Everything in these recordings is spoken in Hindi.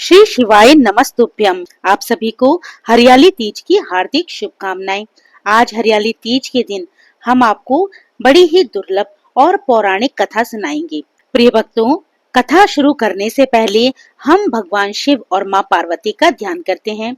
श्री शिवाय नमस्तुभ्यम। आप सभी को हरियाली तीज की हार्दिक शुभकामनाएं। आज हरियाली तीज के दिन हम आपको बड़ी ही दुर्लभ और पौराणिक कथा सुनाएंगे। प्रिय भक्तों, कथा शुरू करने से पहले हम भगवान शिव और माँ पार्वती का ध्यान करते हैं।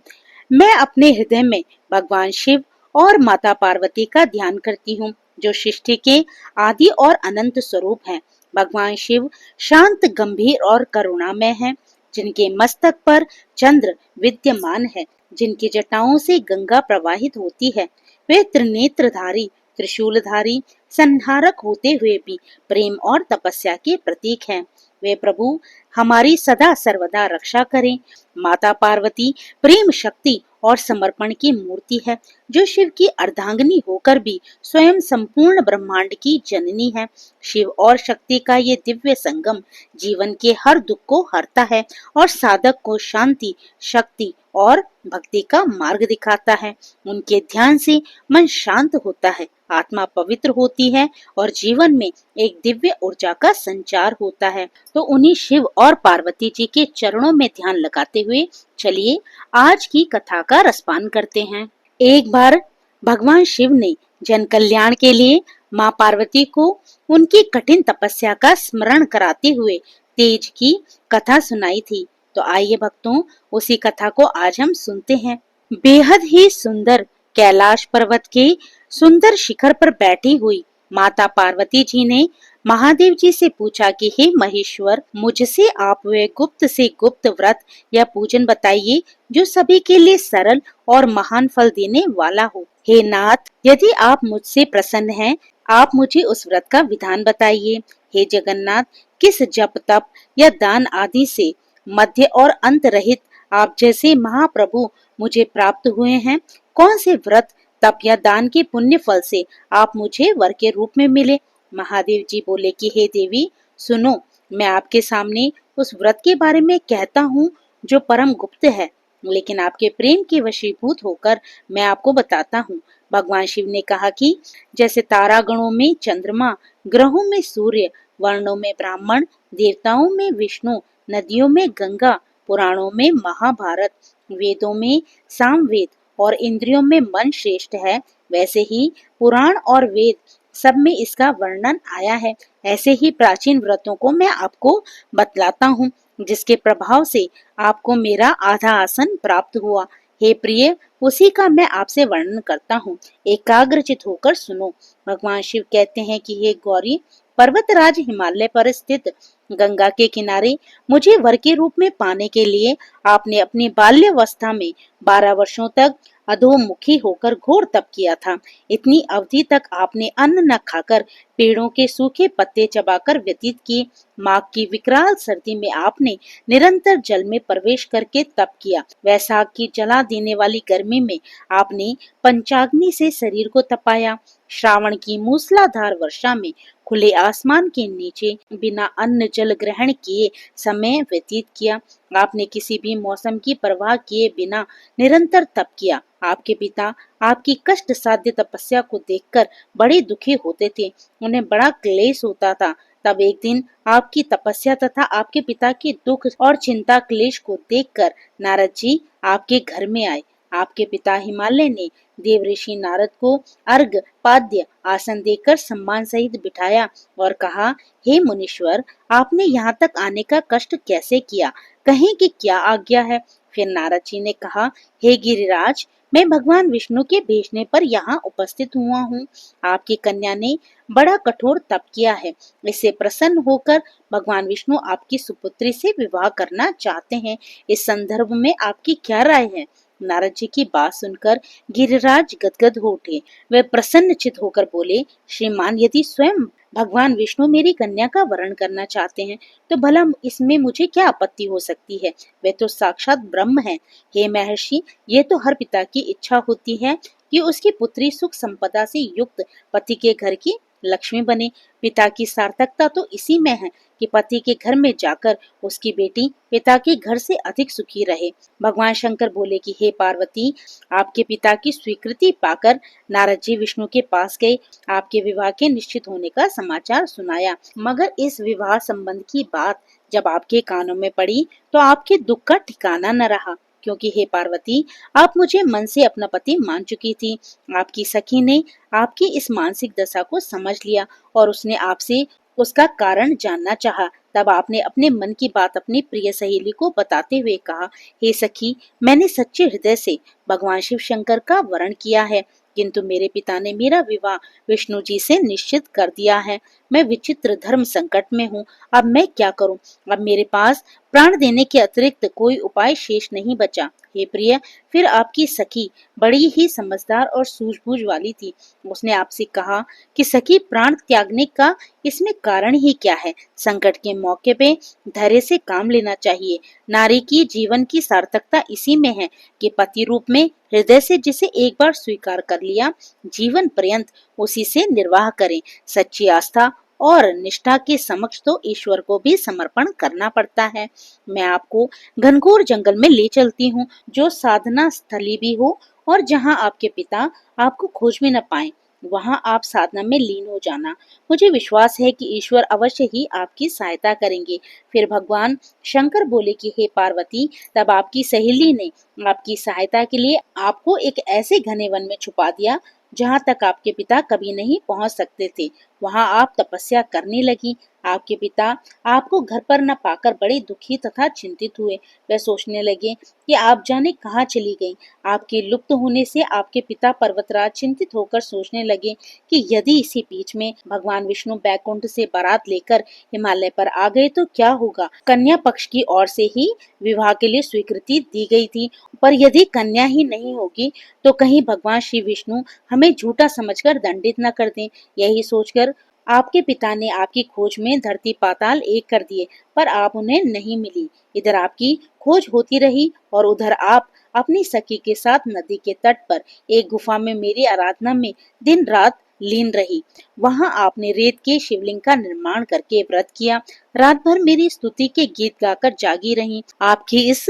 मैं अपने हृदय में भगवान शिव और माता पार्वती का ध्यान करती हूँ, जो सृष्टि के आदि और अनंत स्वरूप हैं। भगवान शिव शांत, गंभीर और करुणामय हैं, जिनके मस्तक पर चंद्र विद्यमान है, जिनकी जटाओं से गंगा प्रवाहित होती है। वे त्रिनेत्रधारी, त्रिशूलधारी, संहारक होते हुए भी प्रेम और तपस्या के प्रतीक हैं। वे प्रभु हमारी सदा सर्वदा रक्षा करें। माता पार्वती प्रेम, शक्ति और समर्पण की मूर्ति है, जो शिव की अर्धांगिनी होकर भी स्वयं संपूर्ण ब्रह्मांड की जननी है। शिव और शक्ति का ये दिव्य संगम जीवन के हर दुख को हरता है और साधक को शांति, शक्ति और भक्ति का मार्ग दिखाता है। उनके ध्यान से मन शांत होता है, आत्मा पवित्र होती है और जीवन में एक दिव्य ऊर्जा का संचार होता है। तो उन्हीं शिव और पार्वती जी के चरणों में ध्यान लगाते हुए चलिए आज की कथा का रसपान करते हैं। एक बार भगवान शिव ने जन कल्याण के लिए माँ पार्वती को उनकी कठिन तपस्या का स्मरण कराते हुए तीज की कथा सुनाई थी। तो आइए भक्तों, उसी कथा को आज हम सुनते हैं। बेहद ही सुंदर कैलाश पर्वत के सुंदर शिखर पर बैठी हुई माता पार्वती जी ने महादेव जी से पूछा कि हे महेश्वर, मुझसे आप वे गुप्त से गुप्त व्रत या पूजन बताइए, जो सभी के लिए सरल और महान फल देने वाला हो। हे नाथ, यदि आप मुझसे प्रसन्न हैं, आप मुझे उस व्रत का विधान बताइए। हे जगन्नाथ, किस जप, तप या दान आदि से मध्य और अंत रहित आप जैसे महाप्रभु मुझे प्राप्त हुए हैं? कौन से व्रत, तप या दान के पुण्य फल से आप मुझे वर के रूप में मिले? महादेव जी बोले कि हे देवी, सुनो, मैं आपके सामने उस व्रत के बारे में कहता हूँ जो परम गुप्त है, लेकिन आपके प्रेम के वशीभूत होकर मैं आपको बताता हूँ। भगवान शिव ने कहा कि जैसे तारागणों में चंद्रमा, ग्रहों में सूर्य, वर्णों में ब्राह्मण, देवताओं में विष्णु, नदियों में गंगा, पुराणों में महाभारत, वेदों में सामवेद और इंद्रियों में मन श्रेष्ठ है, वैसे ही पुराण और वेद सब में इसका वर्णन आया है। ऐसे ही प्राचीन व्रतों को मैं आपको बतलाता हूँ, जिसके प्रभाव से आपको मेरा आधा आसन प्राप्त हुआ। हे प्रिय, उसी का मैं आपसे वर्णन करता हूँ, एकाग्रचित होकर सुनो। भगवान शिव कहते हैं कि हे गौरी, पर्वतराज हिमालय पर स्थित गंगा के किनारे मुझे वर के रूप में पाने के लिए आपने अपनी बाल्यावस्था में 12 वर्षों तक अधोमुखी होकर घोर तप किया था। इतनी अवधि तक आपने अन्न न खाकर पेड़ों के सूखे पत्ते चबाकर व्यतीत किए। माघ की विकराल सर्दी में आपने निरंतर जल में प्रवेश करके तप किया। वैशाख की जला देने वाली गर्मी में आपने पंचाग्नि से शरीर को तपाया। श्रावण की मूसलाधार वर्षा में खुले आसमान के नीचे बिना अन्न जल ग्रहण किए समय व्यतीत किया। आपने किसी भी मौसम की परवाह किए बिना निरंतर तप किया। आपके पिता आपकी कष्ट साध्य तपस्या को देखकर बड़े दुखी होते थे, उन्हें बड़ा क्लेश होता था। तब एक दिन आपकी तपस्या तथा आपके पिता की दुख और चिंता क्लेश को देखकर नारद जी आपके घर में आए। आपके पिता हिमालय ने देव ऋषि नारद को अर्घ, पाद्य, आसन देकर सम्मान सहित बिठाया और कहा, हे मुनीश्वर, आपने यहाँ तक आने का कष्ट कैसे किया? कहें कि क्या आज्ञा है? फिर नारद जी ने कहा, हे गिरिराज, मैं भगवान विष्णु के भेजने पर यहाँ उपस्थित हुआ हूँ। आपकी कन्या ने बड़ा कठोर तप किया है, इससे प्रसन्न होकर भगवान विष्णु आपकी सुपुत्री से विवाह करना चाहते हैं। इस संदर्भ में आपकी क्या राय है? नारद जी की बात सुनकर गिरिराज गदगद हो उठे। वे प्रसन्नचित होकर बोले, श्रीमान, यदि स्वयं भगवान विष्णु मेरी कन्या का वरण करना चाहते हैं, तो भला इसमें मुझे क्या आपत्ति हो सकती है? वे तो साक्षात ब्रह्म हैं। हे महर्षि, ये तो हर पिता की इच्छा होती है कि उसकी पुत्री सुख संपदा से युक्त पति के घर की लक्ष्मी बने। पिता की सार्थकता तो इसी में है कि पति के घर में जाकर उसकी बेटी पिता के घर से अधिक सुखी रहे। भगवान शंकर बोले कि हे पार्वती, आपके पिता की स्वीकृति पाकर नारद जी विष्णु के पास गए, आपके विवाह के निश्चित होने का समाचार सुनाया, मगर इस विवाह संबंध की बात जब आपके कानों में पड़ी तो आपके दुख का ठिकाना न रहा, क्योंकि हे पार्वती, आप मुझे मन से अपना पति मान चुकी थी। आपकी सखी ने आपकी इस मानसिक दशा को समझ लिया और उसने आपसे उसका कारण जानना चाहा। तब आपने अपने मन की बात अपनी प्रिय सहेली को बताते हुए कहा, हे सखी, मैंने सच्चे हृदय से भगवान शिव शंकर का वरण किया है, किंतु मेरे पिता ने मेरा विवाह विष्णु जी से निश्चित कर दिया है। मैं विचित्र धर्म संकट में हूँ। अब मैं क्या करूँ? अब मेरे पास प्राण देने के अतिरिक्त कोई उपाय शेष नहीं बचा। हे प्रिय, फिर आपकी सखी बड़ी ही समझदार और सूझबूझ वाली थी। उसने आपसे कहा कि सखी, प्राण त्यागने का इसमें कारण ही क्या है? संकट के मौके पे धैर्य से काम लेना चाहिए। नारी की जीवन की सार्थकता इसी में है कि पति रूप में हृदय से जिसे एक बार स्वीकार कर लिया, जीवन पर्यंत उसी से निर्वाह करें। सच्ची आस्था और निष्ठा के समक्ष तो ईश्वर को भी समर्पण करना पड़ता है। मैं आपको घनघोर जंगल में ले चलती हूँ, जो साधना स्थली भी हो और जहाँ आपके पिता आपको खोज में न पाए। वहाँ आप साधना में लीन हो जाना। मुझे विश्वास है कि ईश्वर अवश्य ही आपकी सहायता करेंगे। फिर भगवान शंकर बोले कि हे पार्वती, तब आपकी सहेली ने आपकी सहायता के लिए आपको एक ऐसे घने वन में छुपा दिया जहाँ तक आपके पिता कभी नहीं पहुँच सकते थे। वहाँ आप तपस्या करने लगी। आपके पिता आपको घर पर न पाकर बड़े दुखी तथा चिंतित हुए। वे सोचने लगे कि आप जाने कहाँ चली गईं। आपके लुप्त होने से आपके पिता पर्वतराज चिंतित होकर सोचने लगे कि यदि इसी बीच में भगवान विष्णु बैकुंठ से बारात लेकर हिमालय पर आ गए तो क्या होगा। कन्या पक्ष की ओर से ही विवाह के लिए स्वीकृति दी गई थी, पर यदि कन्या ही नहीं होगी तो कहीं भगवान श्री विष्णु हमें झूठा समझकर दंडित न कर दें। यही सोचकर आपके पिता ने आपकी खोज में धरती पाताल एक कर दिए, पर आप उन्हें नहीं मिली। इधर आपकी खोज होती रही और उधर आप अपनी सखी के साथ नदी के तट पर एक गुफा में मेरी आराधना में दिन रात लीन रही। वहां आपने रेत के शिवलिंग का निर्माण करके व्रत किया। रात भर मेरी स्तुति के गीत गाकर जागी रही। आपकी इस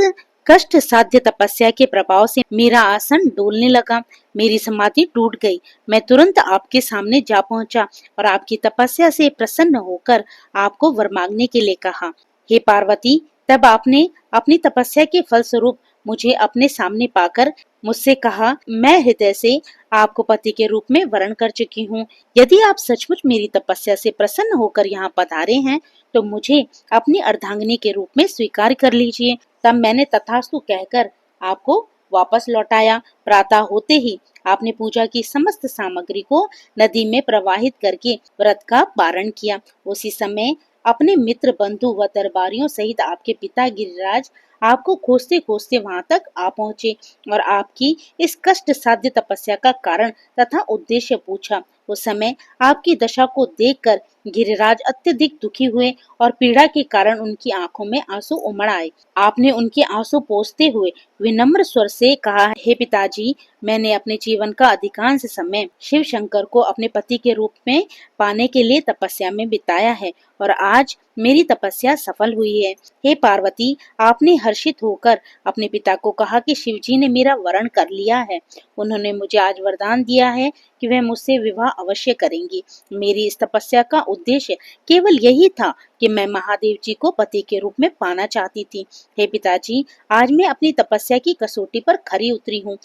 कष्ट साध्य तपस्या के प्रभाव से मेरा आसन डोलने लगा। मेरी समाधि टूट गई। मैं तुरंत आपके सामने जा पहुंचा और आपकी तपस्या से प्रसन्न होकर आपको वर मांगने के लिए कहा। हे पार्वती, तब आपने अपनी तपस्या के फलस्वरूप मुझे अपने सामने पाकर मुझसे कहा, मैं हृदय से आपको पति के रूप में वरण कर चुकी हूँ। यदि आप सचमुच मेरी तपस्या से प्रसन्न होकर यहाँ पधारे हैं तो मुझे अपनी अर्धांगिनी के रूप में स्वीकार कर लीजिए। तब मैंने तथास्तु कहकर आपको वापस लौटाया। प्रातः होते ही आपने पूजा की समस्त सामग्री को नदी में प्रवाहित करके व्रत का पारण किया। उसी समय अपने मित्र, बंधु व दरबारियों सहित आपके पिता गिरिराज आपको खोजते खोजते वहां तक आ पहुँचे और आपकी इस कष्ट साध्य तपस्या का कारण तथा उद्देश्य पूछा। उस समय आपकी दशा को देखकर गिरिराज अत्यधिक दुखी हुए और पीड़ा के कारण उनकी आंखों में आंसू उमड़ आए। आपने उनके आंसू पोंछते हुए विनम्र स्वर से कहा, हे पिताजी, मैंने अपने जीवन का अधिकांश समय शिव शंकर को अपने पति के रूप में पाने के लिए तपस्या में बिताया है और आज मेरी तपस्या सफल हुई है। हे पार्वती, आपने हर्षित होकर अपने पिता को कहा कि शिवजी ने मेरा वरण कर लिया है। उन्होंने मुझे आज वरदान दिया है कि वह मुझसे विवाह अवश्य करेंगी। मेरी इस तपस्या का उद्देश्य केवल यही था कि मैं महादेव जी को पति के रूप में पाना चाहती थी। हे पिताजी, आज मैं अपनी तपस्या की कसौटी पर खरी उतरी हूँ।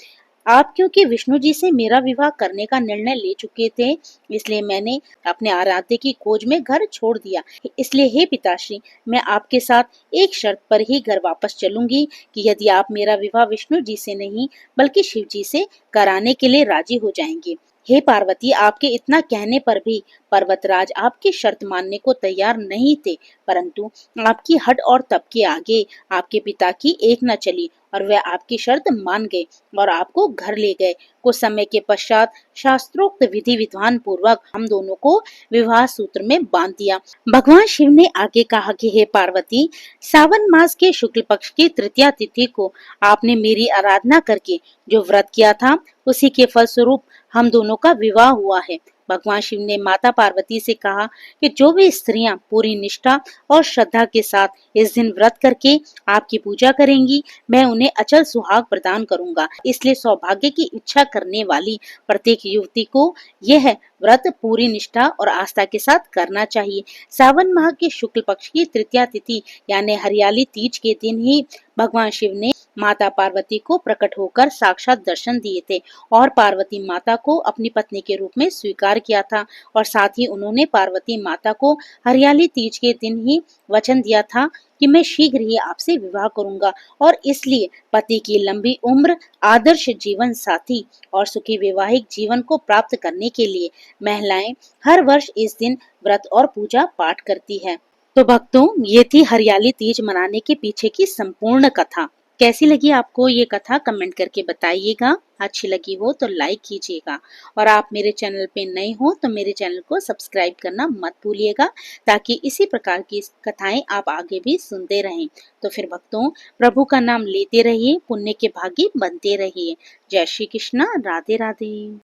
आप क्योंकि विष्णु जी से मेरा विवाह करने का निर्णय ले चुके थे, इसलिए मैंने अपने आराध्य की खोज में घर छोड़ दिया। इसलिए हे पिताश्री, मैं आपके साथ एक शर्त पर ही घर वापस चलूंगी कि यदि आप मेरा विवाह विष्णु जी से नहीं बल्कि शिव जी से कराने के लिए राजी हो जाएंगे। हे पार्वती, आपके इतना कहने पर भी पर्वतराज आपकी शर्त मानने को तैयार नहीं थे, परंतु आपकी हट और तप के आगे आपके पिता की एक न चली और वह आपकी शर्त मान गए और आपको घर ले गए। कुछ समय के पश्चात शास्त्रोक्त विधि विधान पूर्वक हम दोनों को विवाह सूत्र में बांध दिया। भगवान शिव ने आगे कहा कि हे पार्वती, सावन मास के शुक्ल पक्ष की तृतीया तिथि को आपने मेरी आराधना करके जो व्रत किया था, उसी के फलस्वरूप हम दोनों का विवाह हुआ है। भगवान शिव ने माता पार्वती से कहा कि जो भी स्त्रियां पूरी निष्ठा और श्रद्धा के साथ इस दिन व्रत करके आपकी पूजा करेंगी, मैं उन्हें अचल सुहाग प्रदान करूंगा। इसलिए सौभाग्य की इच्छा करने वाली प्रत्येक युवती को यह व्रत पूरी निष्ठा और आस्था के साथ करना चाहिए। सावन माह के शुक्ल पक्ष की तृतीया तिथि यानी हरियाली तीज के दिन ही भगवान शिव ने माता पार्वती को प्रकट होकर साक्षात दर्शन दिए थे और पार्वती माता को अपनी पत्नी के रूप में स्वीकार किया था और साथ ही उन्होंने पार्वती माता को हरियाली तीज के दिन ही वचन दिया था कि मैं शीघ्र ही आपसे विवाह करूंगा और इसलिए पति की लंबी उम्र, आदर्श जीवन साथी और सुखी वैवाहिक जीवन को प्राप्त करने के लिए महिलाएं हर वर्ष इस दिन व्रत और पूजा पाठ करती है। तो भक्तों, ये थी हरियाली तीज मनाने के पीछे की संपूर्ण कथा। कैसी लगी आपको ये कथा कमेंट करके बताइएगा। अच्छी लगी हो तो लाइक कीजिएगा और आप मेरे चैनल पे नए हो तो मेरे चैनल को सब्सक्राइब करना मत भूलिएगा ताकि इसी प्रकार की कथाएं आप आगे भी सुनते रहें। तो फिर भक्तों, प्रभु का नाम लेते रहिए, पुण्य के भागी बनते रहिए। जय श्री कृष्णा, राधे राधे।